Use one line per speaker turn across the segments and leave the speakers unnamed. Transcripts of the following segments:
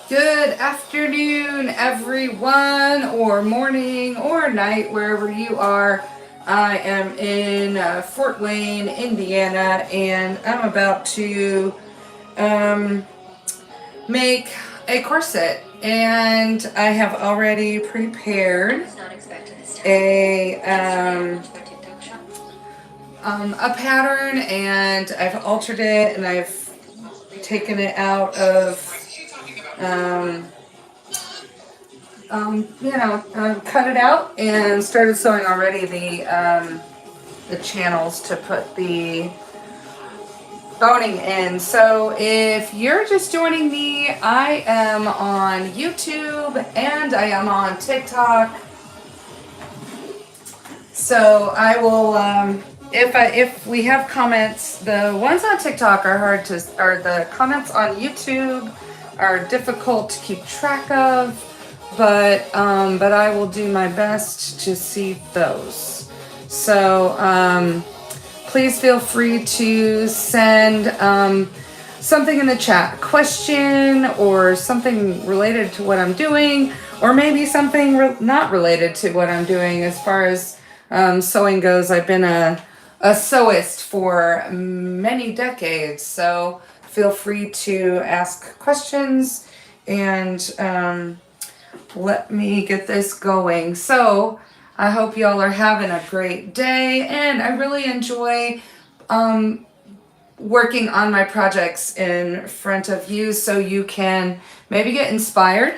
Good afternoon, everyone, or morning, or night, wherever you are. I am in Fort Wayne, Indiana, and I'm about to um, make a corset. And I have already prepared a pattern, and I've altered it, and I've taken it out of um, cut it out and started sewing already the channels to put the boning in. So if you're just joining me, I am on YouTube and I am on TikTok. So I will, if we have comments, the ones on TikTok are or the comments on YouTube are difficult to keep track of. But I will do my best to see those. So please feel free to send something in the chat, a question or something related to what I'm doing, or maybe something not related to what I'm doing as far as sewing goes. I've been a sewist for many decades, so feel free to ask questions and let me get this going. So I hope y'all are having a great day, and I really enjoy working on my projects in front of you so you can maybe get inspired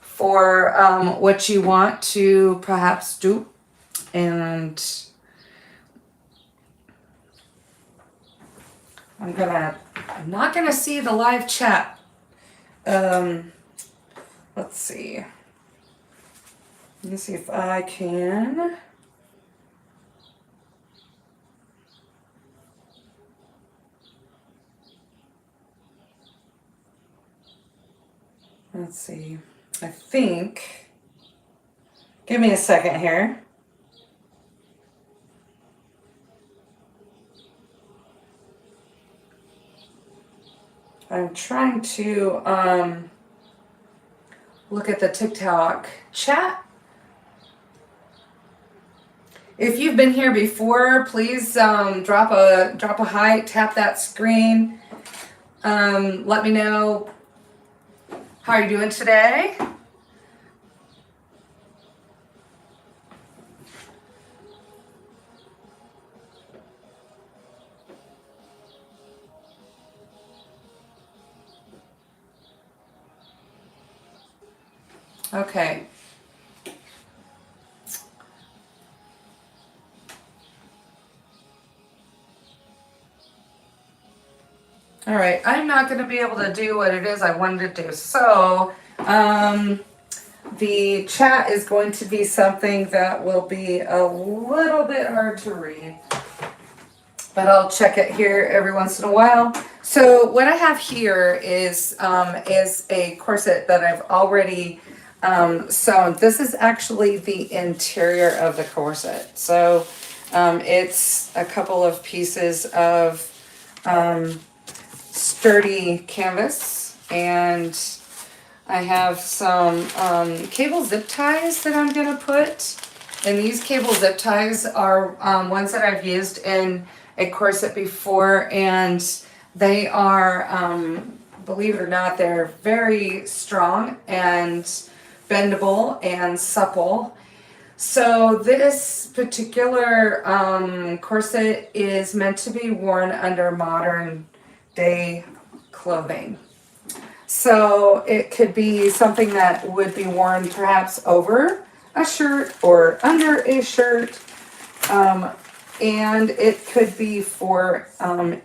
for what you want to perhaps do. And I'm not gonna see the live chat. Let's see. Let me see if I can. Let's see. I think. Give me a second here. I'm trying to look at the TikTok chat. If you've been here before, please drop a hi, tap that screen. Let me know how you're doing today. Okay. All right, I'm not going to be able to do what it is I wanted to do. So, the chat is going to be something that will be a little bit hard to read, but I'll check it here every once in a while. So what I have here is a corset that I've already sewn. This is actually the interior of the corset. So it's a couple of pieces of sturdy canvas, and I have some cable zip ties that I'm gonna put. And these cable zip ties are ones that I've used in a corset before, and they are, believe it or not, they're very strong and bendable and supple. So this particular corset is meant to be worn under modern day clothing. So it could be something that would be worn perhaps over a shirt or under a shirt. And it could be for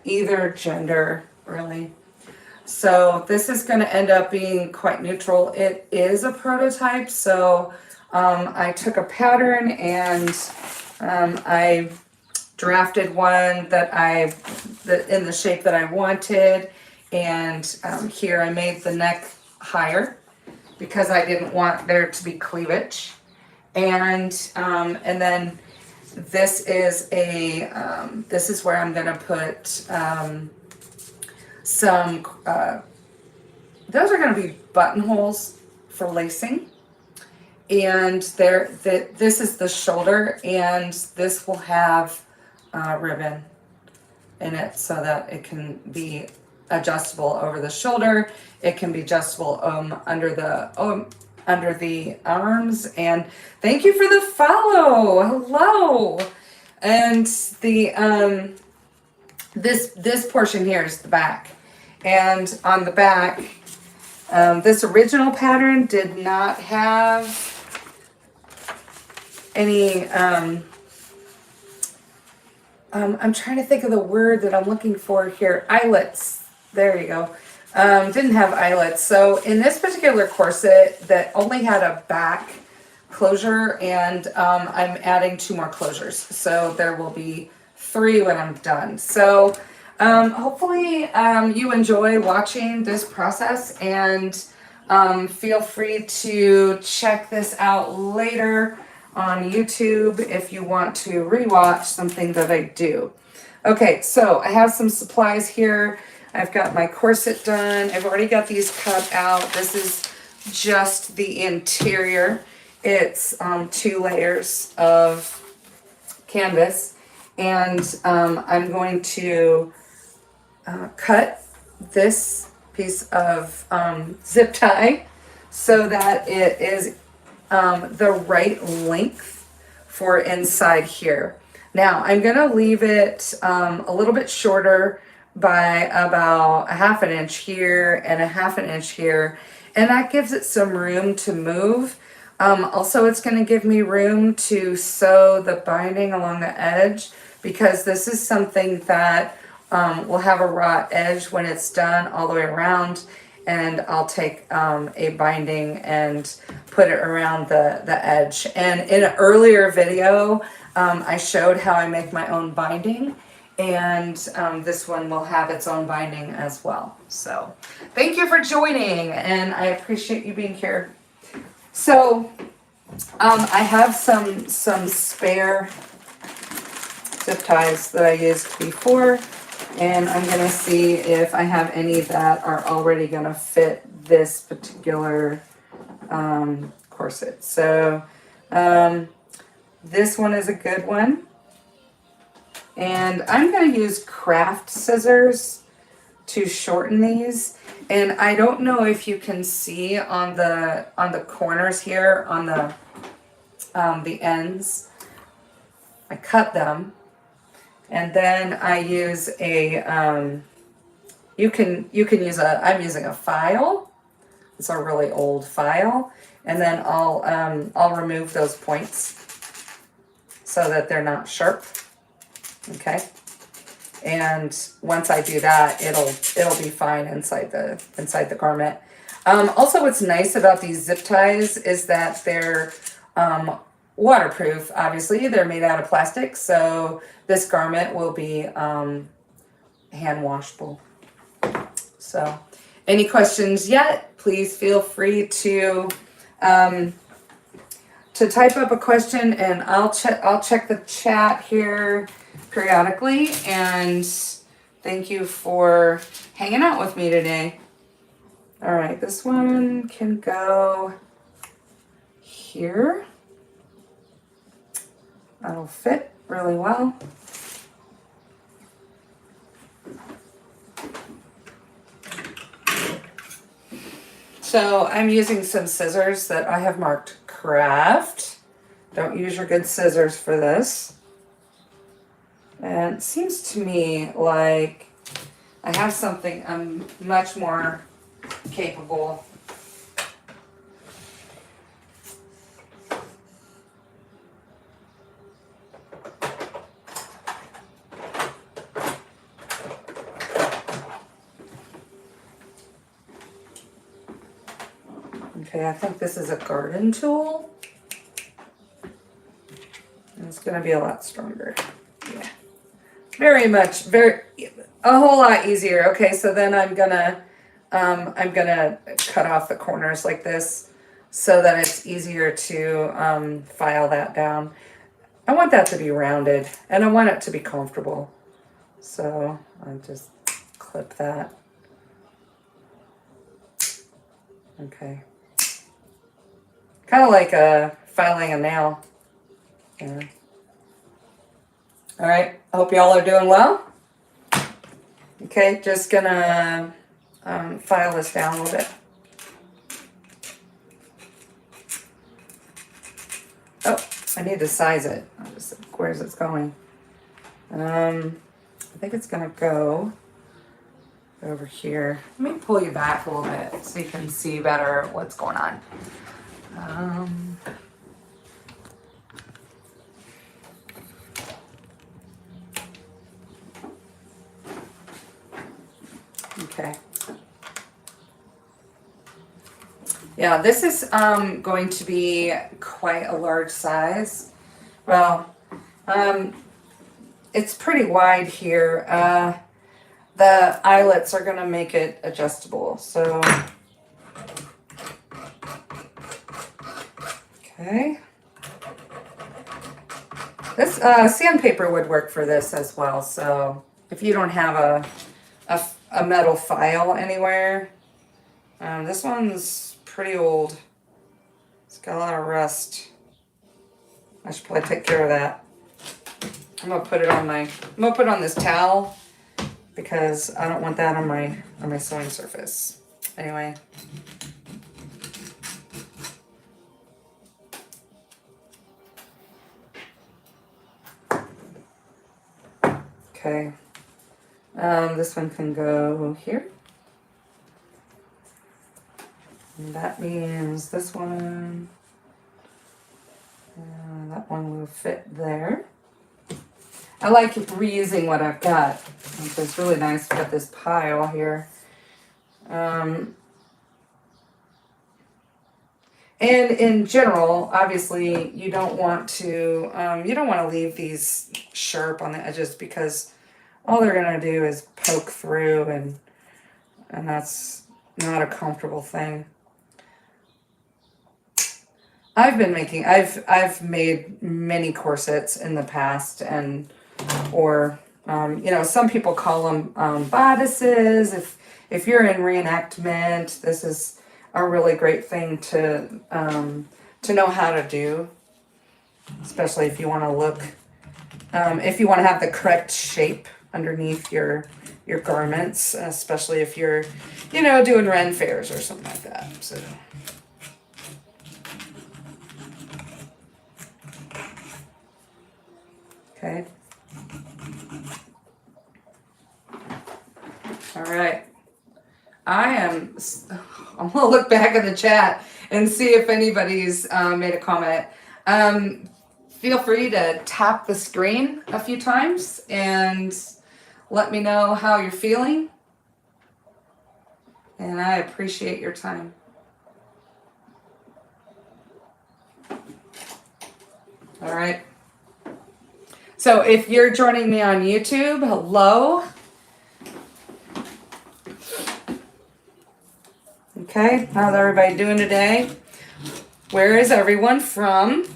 either gender, really. So this is going to end up being quite neutral. It is a prototype, so I took a pattern and I drafted one that in the shape that I wanted, and here I made the neck higher because I didn't want there to be cleavage, and then this is this is where I'm gonna put some those are going to be buttonholes for lacing. And this is the shoulder, and this will have ribbon in it so that it can be adjustable over the shoulder. It can be adjustable under the arms. And thank you for the follow. Hello. And the this portion here is the back, and on the back, this original pattern did not have any, I'm trying to think of the word that I'm looking for here. Eyelets. There you go. Didn't have eyelets. So in this particular corset that only had a back closure, and I'm adding 2 more closures. So there will be 3 when I'm done. So hopefully you enjoy watching this process, and feel free to check this out later on YouTube if you want to rewatch something that I do. Okay, so I have some supplies here. I've got my corset done. I've already got these cut out. This is just the interior. It's 2 layers of canvas, and I'm going to cut this piece of zip tie so that it is the right length for inside here. Now I'm going to leave it a little bit shorter by about 1/2 inch here and 1/2 inch here, and that gives it some room to move. Also, it's going to give me room to sew the binding along the edge, because this is something that will have a raw edge when it's done all the way around, and I'll take a binding and put it around the edge. And in an earlier video, I showed how I make my own binding, and this one will have its own binding as well. So thank you for joining, and I appreciate you being here. So I have some spare zip ties that I used before, and I'm going to see if I have any that are already going to fit this particular corset. So this one is a good one, and I'm going to use craft scissors to shorten these. And I don't know if you can see on the corners here, on the ends, I cut them, and then I use a you can use I'm using a file. It's a really old file, and then I'll remove those points so that they're not sharp. Okay. And once I do that, it'll be fine inside the garment. Also, what's nice about these zip ties is that they're waterproof. Obviously, they're made out of plastic, so this garment will be hand washable. So, any questions yet? Please feel free to type up a question, and I'll check the chat here periodically. And thank you for hanging out with me today. All right, this one can go here. That'll fit really well. So I'm using some scissors that I have marked craft. Don't use your good scissors for this. And it seems to me like I have something I'm much more capable. Okay, I think this is a garden tool. And it's going to be a lot stronger. Yeah. A whole lot easier. Okay, so then I'm gonna cut off the corners like this so that it's easier to file that down. I want that to be rounded, and I want it to be comfortable. So I'll just clip that. Okay. Kind of like filing a nail. Yeah. All right. I hope y'all are doing well. Okay, just gonna file this down a little bit. Oh, I need to size it. Where's it going? I think it's gonna go over here. Let me pull you back a little bit so you can see better what's going on. Okay. Yeah, this is going to be quite a large size. Well, it's pretty wide here. The eyelets are going to make it adjustable. So, okay. This sandpaper would work for this as well. So if you don't have a metal file anywhere, this one's pretty old. It's got a lot of rust. I should probably take care of that. I'm gonna put it on this towel because I don't want that on my sewing surface. Anyway. Okay. This one can go here. And that means this one, that one will fit there. I like reusing what I've got, which is really nice. We've got this pile here. And in general, obviously, you don't want to leave these sharp on the edges because all they're gonna do is poke through, and that's not a comfortable thing. I've made many corsets in the past, or some people call them bodices. If you're in reenactment, this is a really great thing to know how to do, especially if you want to look, if you want to have the correct shape underneath your garments, especially if you're, doing Ren fairs or something like that. So. Okay. All right. I'm gonna look back in the chat and see if anybody's made a comment. Feel free to tap the screen a few times and let me know how you're feeling. And I appreciate your time. All right. So if you're joining me on YouTube, hello. Okay, how's everybody doing today? Where is everyone from?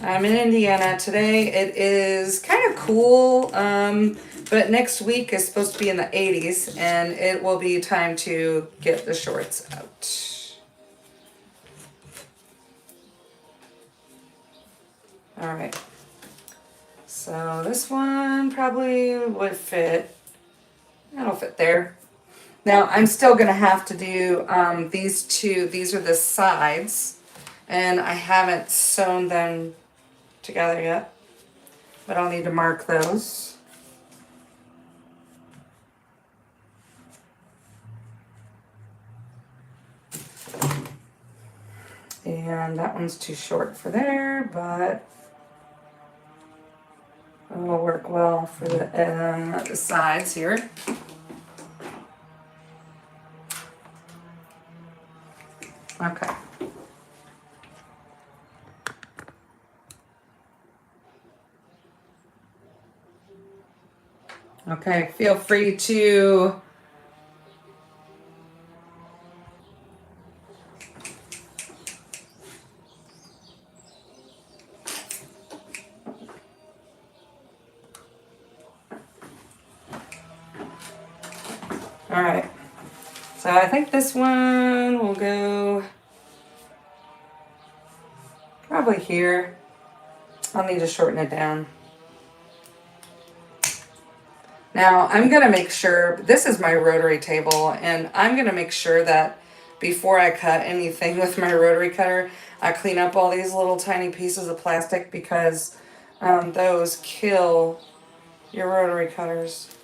I'm in Indiana today. It is kind of cool, but next week is supposed to be in the 80s, and it will be time to get the shorts out. All right. So this one probably would fit. That'll fit there. Now I'm still gonna have to do these two. These are the sides, and I haven't sewn them together yet, but I'll need to mark those. And that one's too short for there, but it'll work well for the sides here. Okay. Okay, feel free to all right. So I think this one will go probably here. I'll need to shorten it down. Now I'm going to make sure, this is my rotary table, and I'm going to make sure that before I cut anything with my rotary cutter, I clean up all these little tiny pieces of plastic, because those kill your rotary cutters.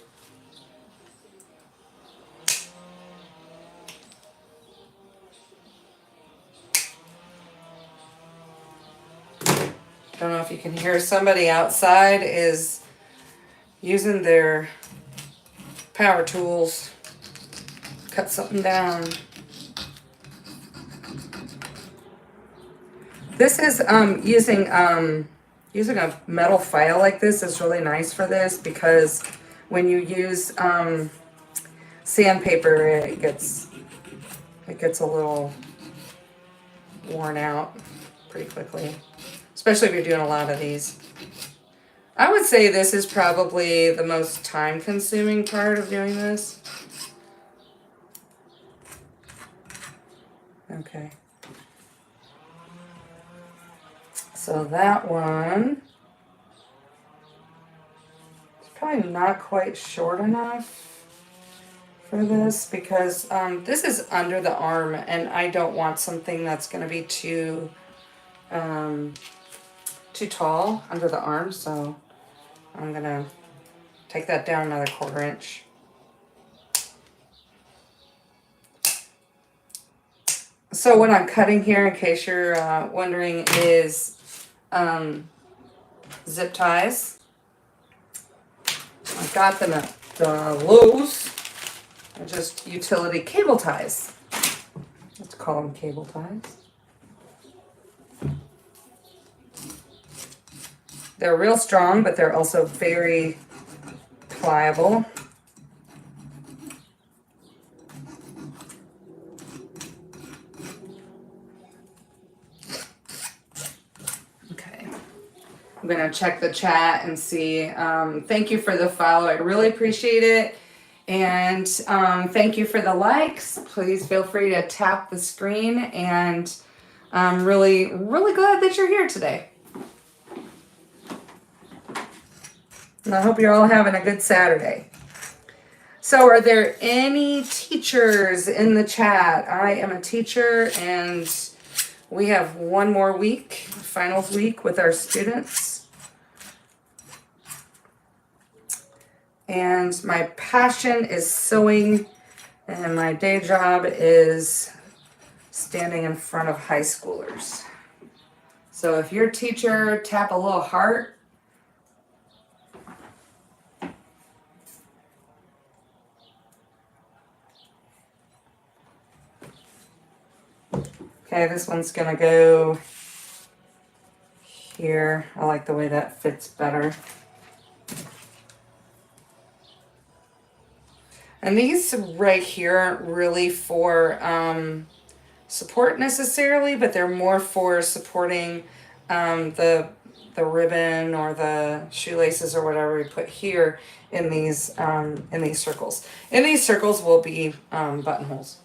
Don't know if you can hear, somebody outside is using their power tools, cut something down. This is using a metal file like this is really nice for this, because when you use sandpaper, it gets a little worn out pretty quickly, especially if you're doing a lot of these. I would say this is probably the most time-consuming part of doing this. Okay. So that one is probably not quite short enough for this, because this is under the arm, and I don't want something that's going to be too tall under the arm, so I'm going to take that down another 1/4 inch. So what I'm cutting here, in case you're wondering, is zip ties. I got them at the Lowe's. They're just utility cable ties. Let's call them cable ties. They're real strong, but they're also very pliable. Okay. I'm going to check the chat and see. Thank you for the follow. I really appreciate it. And thank you for the likes. Please feel free to tap the screen. And I'm really, really glad that you're here today. And I hope you're all having a good Saturday. So are there any teachers in the chat? I am a teacher, and we have one more week, finals week, with our students. And my passion is sewing, and my day job is standing in front of high schoolers. So if you're a teacher, tap a little heart. Okay, this one's gonna go here. I like the way that fits better. And these right here aren't really for support necessarily, but they're more for supporting the ribbon or the shoelaces or whatever we put here in these circles. In these circles will be buttonholes.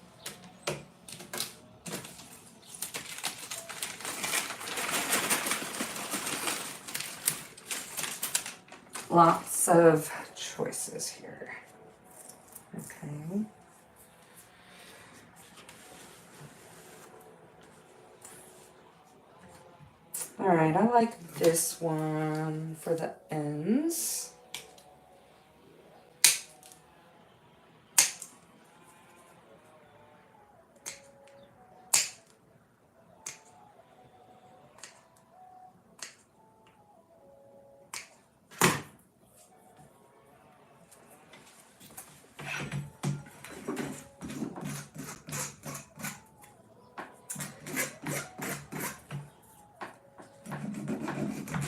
Lots of choices here. Okay. All right, I like this one for the ends.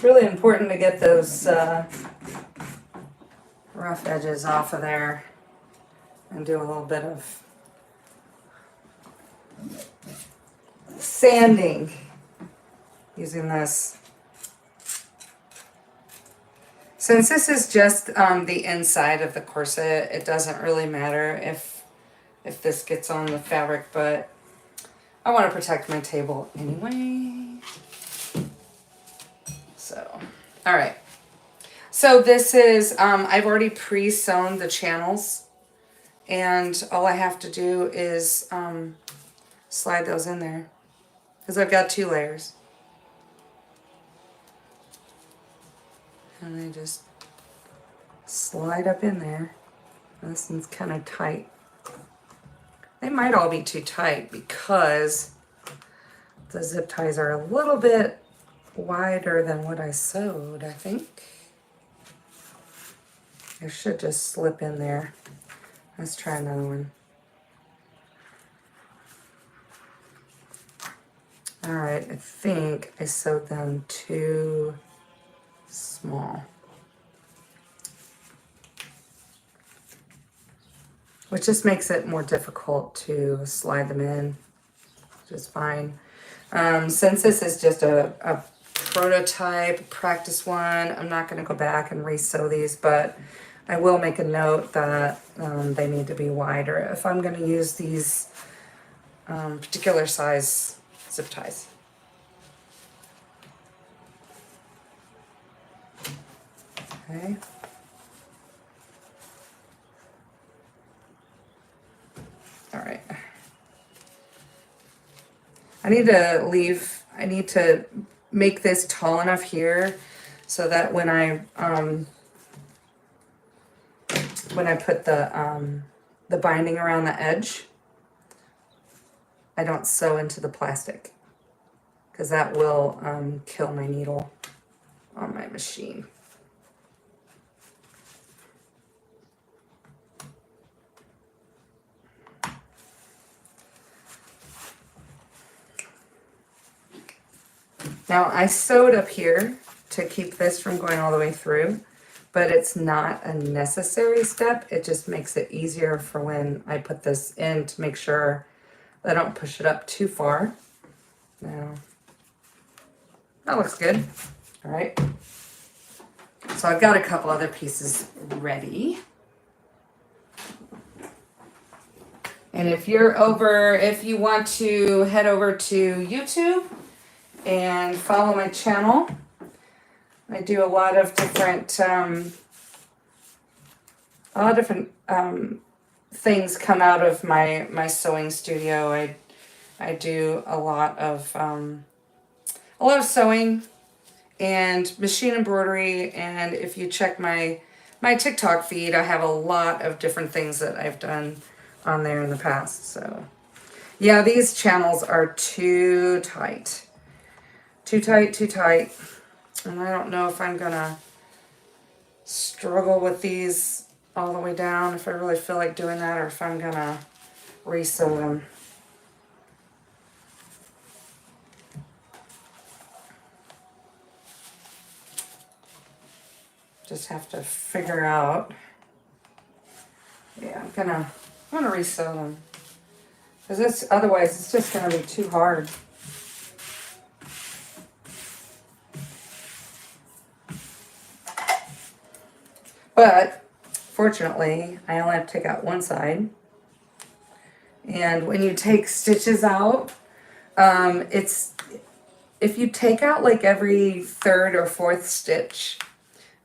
Really important to get those rough edges off of there and do a little bit of sanding using this. Since this is just the inside of the corset, it doesn't really matter if if this gets on the fabric, but I want to protect my table anyway. So, all right. So this is, I've already pre-sewn the channels, and all I have to do is slide those in there because I've got 2 layers. And they just slide up in there. This one's kind of tight. They might all be too tight because the zip ties are a little bit wider than what I sewed, I think. It should just slip in there. Let's try another one. All right, I think I sewed them too small. Which just makes it more difficult to slide them in, which is fine. Since this is just a prototype, practice one, I'm not going to go back and re-sew these, but I will make a note that they need to be wider if I'm going to use these particular size zip ties. Okay. All right. I need to make this tall enough here so that when I put the binding around the edge, I don't sew into the plastic because that will kill my needle on my machine. Now I sewed up here to keep this from going all the way through, but it's not a necessary step. It just makes it easier for when I put this in to make sure I don't push it up too far. Now, that looks good. All right. So I've got a couple other pieces ready. And if you want to head over to YouTube and follow my channel, I do a lot of different things come out of my sewing studio. I do a lot of sewing and machine embroidery, and if you check my TikTok feed, I have a lot of different things that I've done on there in the past. So yeah, these channels are too tight. Too tight. And I don't know if I'm gonna struggle with these all the way down, if I really feel like doing that, or if I'm gonna re-sew them. Just have to figure out. Yeah, I'm gonna re-sew them. Because otherwise it's just gonna be too hard. But fortunately, I only have to take out one side. And when you take stitches out, if you take out like every 3rd or 4th stitch,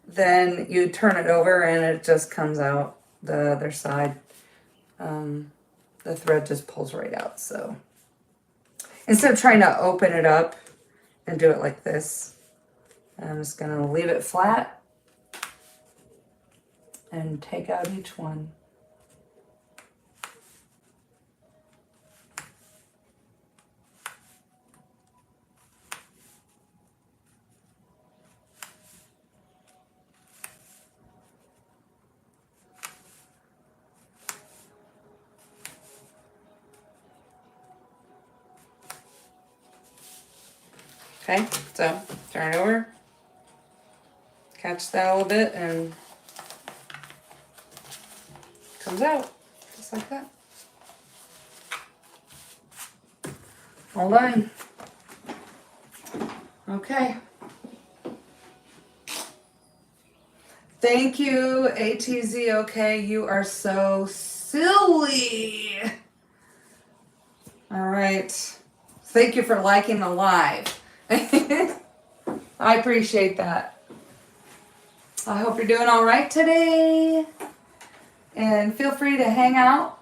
then you turn it over and it just comes out the other side. The thread just pulls right out. So instead of trying to open it up and do it like this, I'm just going to leave it flat and take out each one. Okay, so turn it over, catch that a little bit, and comes out just like that. All done. Okay. Thank you, ATZOK. You are so silly. All right. Thank you for liking the live. I appreciate that. I hope you're doing all right today. And feel free to hang out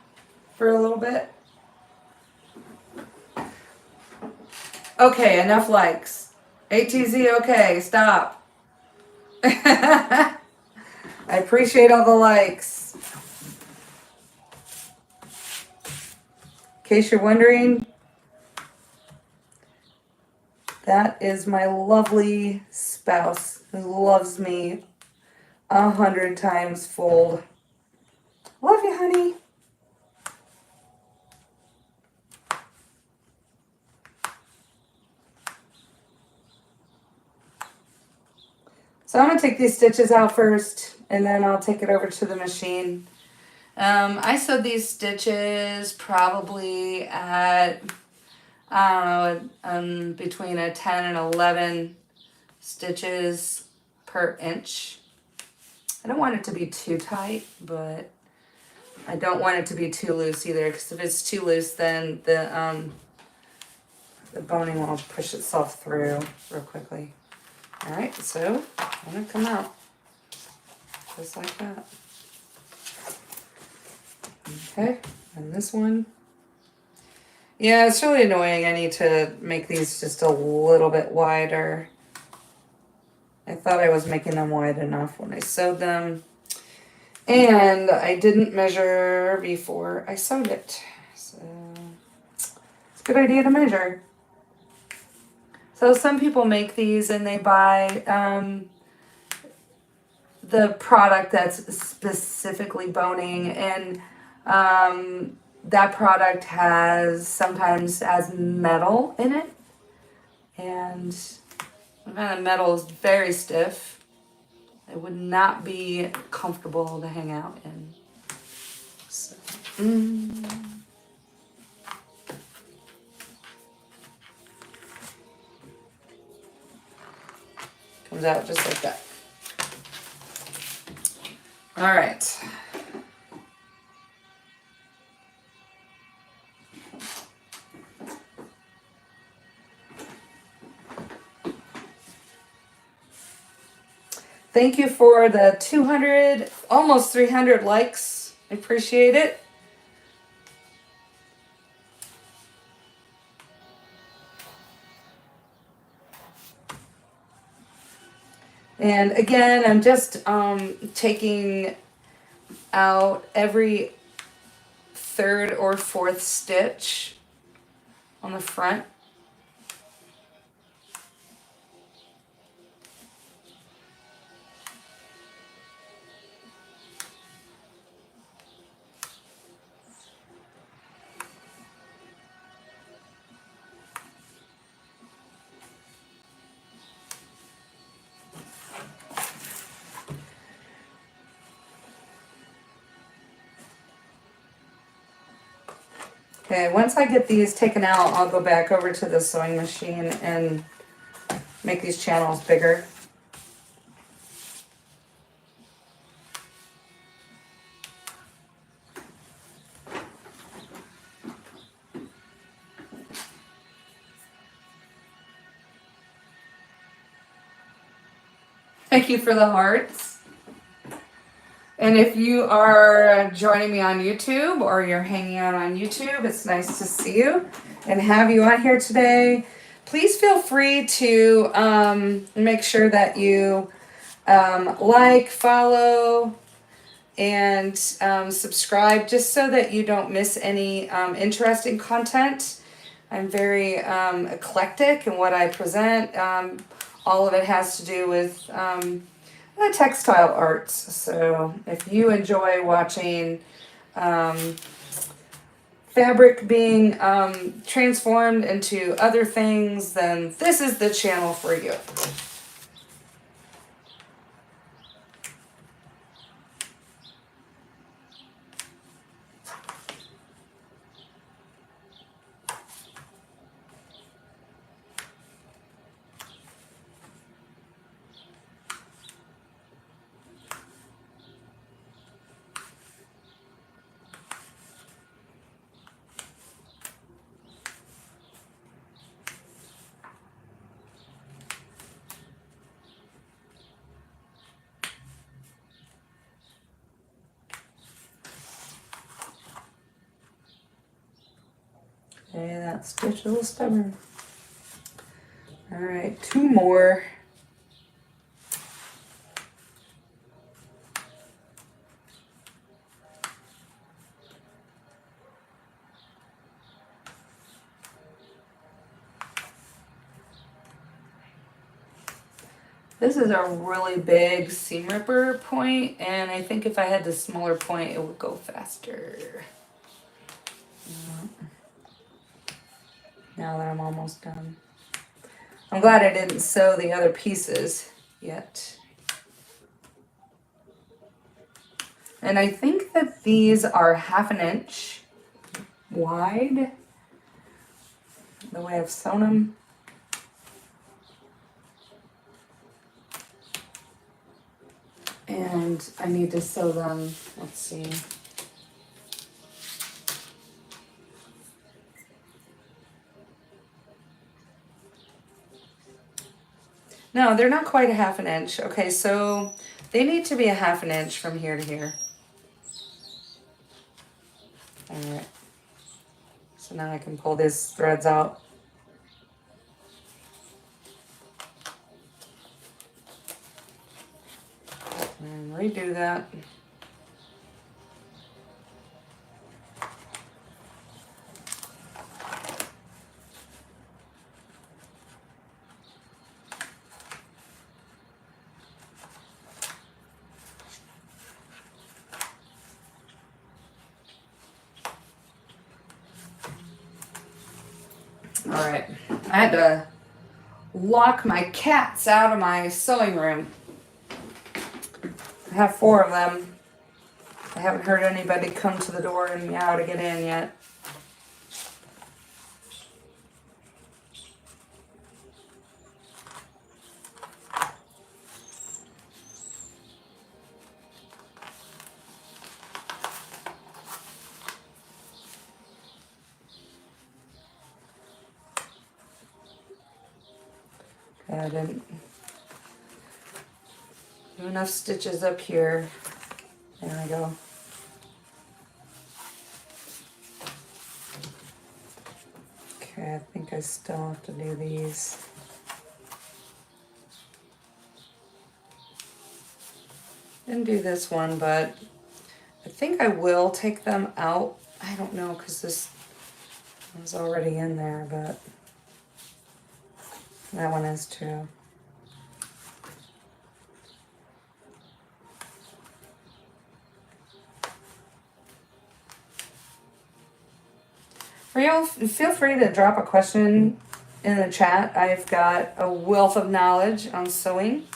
for a little bit. Okay, enough likes. ATZ, okay, stop. I appreciate all the likes. In case you're wondering, that is my lovely spouse who loves me 100 times fold. Love you, honey. So I'm going to take these stitches out first, and then I'll take it over to the machine. I sewed these stitches probably at, I don't know, between a 10 and 11 stitches per inch. I don't want it to be too tight, but I don't want it to be too loose either, because if it's too loose, then the boning will push itself through real quickly. All right, so I'm gonna come out just like that. Okay, and this one. Yeah, it's really annoying. I need to make these just a little bit wider. I thought I was making them wide enough when I sewed them. And I didn't measure before I sewed it. So it's a good idea to measure. So some people make these and they buy the product that's specifically boning, and that product sometimes has metal in it, and the metal is very stiff. It would not be comfortable to hang out in. So, comes out just like that. All right. Thank you for the 200, almost 300 likes. I appreciate it. And again, I'm just taking out every third or fourth stitch on the front. Okay, once I get these taken out, I'll go back over to the sewing machine and make these channels bigger. Thank you for the hearts. And if you are joining me on YouTube or you're hanging out on YouTube, it's nice to see you and have you on here today. Please feel free to make sure that you like, follow, and subscribe, just so that you don't miss any interesting content. I'm very eclectic in what I present. All of it has to do with textile arts. So if you enjoy watching fabric being transformed into other things, then this is the channel for you. Okay, that stitch a little stubborn. All right, 2 more. This is a really big seam ripper point, and I think if I had the smaller point, it would go faster. Now that I'm almost done. I'm glad I didn't sew the other pieces yet. And I think that these are 1/2 inch wide, the way I've sewn them. And I need to sew them, let's see. No, they're not quite a 1/2 inch. Okay, so they need to be a 1/2 inch from here to here. All right. So now I can pull these threads out. And redo that. All right, I had to lock my cats out of my sewing room. I have 4 of them. I haven't heard anybody come to the door and meow to get in yet. Okay, I didn't do enough stitches up here. There we go. Okay, I think I still have to do these. Didn't do this one, but I think I will take them out. I don't know, because this one's already in there, but that one is too. Feel free to drop a question in the chat. I've got a wealth of knowledge on sewing.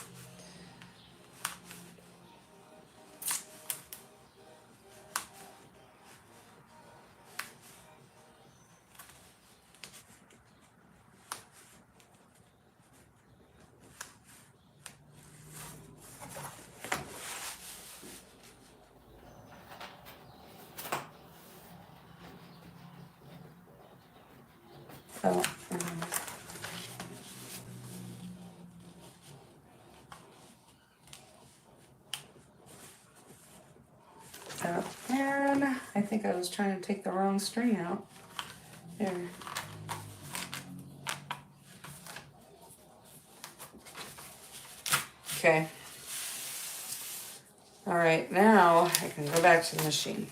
Oh, and I think I was trying to take the wrong string out. There. Okay. All right, now I can go back to the machine.